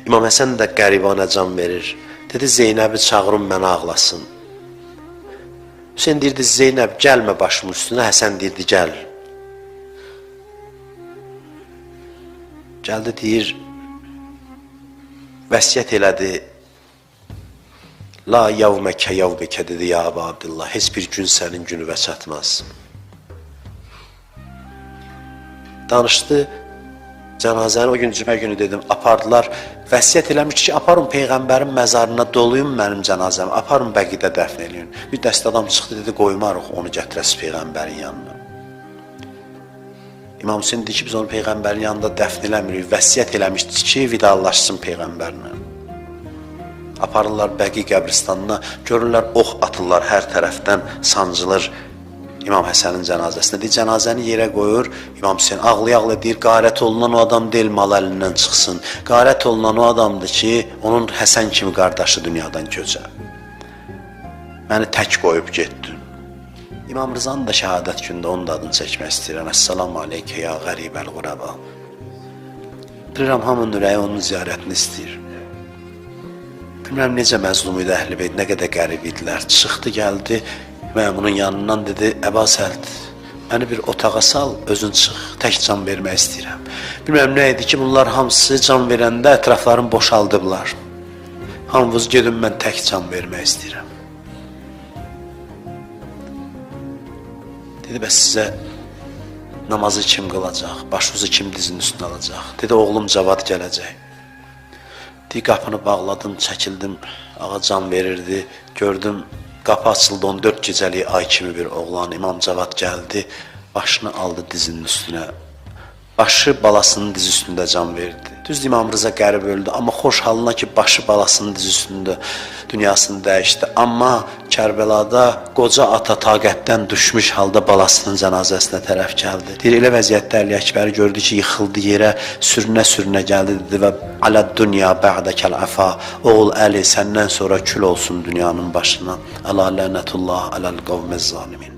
İmam Həsən də qəribanə can verir. Dedi, Zeynəbi çağırın, mənə ağlasın. Hüseyin deyirdi, Zeynəb gəlmə başımın üstünə, Həsən deyirdi, gəl. Gəldi, deyir, vəsiyyət elədi. La yavməkə yavbəkə dedi, ya Əbu Abdillah, heç bir gün sənin günüvə çatmaz. Danışdı, cənazəni o gün cümə günü dedim, apardılar, vəsiyyət eləmiş ki, aparın Peyğəmbərin məzarına doluyun mənim cənazəmi, aparın Bəqidə dəfn eləyin. Bir dəst adam çıxdı, dedi, qoymarıq onu gətirəsi Peyğəmbərin yanına. İmam Hüseyin dedi ki, biz onu Peyğəmbərin yanında dəfn eləmirik, vəsiyyət eləmişdik ki, vidalaşsın Peyğəmbərlə. Aparırlar Bəqi qəbristanına, görürlər, ox atırlar hər tərəfdən, sancılır İmam Həsənin cənazəsinə. Deyir, cənazəni yerə qoyur, İmam Hüseyin ağlaya-ağlaya deyir, qarət olunan o adam deyil, mal əlindən çıxsın. Qarət olunan o adamdır ki, onun Həsən kimi qardaşı dünyadan köçə. Məni tək qoyub getdi. İmam Rızanın da şəhadət gündə onun da adını çəkmək istəyirəm. Əssalamu aleykə ya qəribəl quraba. Bilirəm, hamının ürəyi onun ziyarətini istəyir. Bilməm, necə məzlum idi Əhl-i Beyt, nə qədər qərib idilər. Çıxdı, gəldi, məmunun yanından dedi, Əba Səld, məni bir otağa sal, özün çıx, tək can vermək istəyirəm. Bilməm, nə idi ki, bunlar hamısı can verəndə ətraflarını boşaldıblar. Hamınız gedin, mən tək can vermək istəyirəm. Dedi, bəs sizə namazı kim qılacaq, başınızı kim dizinin üstünə alacaq? Dedi, oğlum Cavad gələcək. Deyir, qapını bağladım, çəkildim, ağa can verirdi, gördüm, qapı açıldı, 14 gecəlik ay kimi bir oğlan, İmam Cavad gəldi, başını aldı dizinin üstünə, başı balasının dizi üstündə can verdi. Düzdür, İmam Rıza qərib öldü, amma xoş halına ki, başı balasının dizi üstündə dünyasını dəyişdi. Amma Kərbəlada qoca ata taqətdən düşmüş halda balasının cənazəsinə tərəf gəldi. Deyir, elə vəziyyətdə Əli Əkbəri gördü ki, yıxıldı yerə, sürünə-sürünə gəldi, dedi və aləd dünya bə'dəkəl əfa, oğul Əli, səndən sonra kül olsun dünyanın başına. Əla lənətullah aləl qavməz zalimin.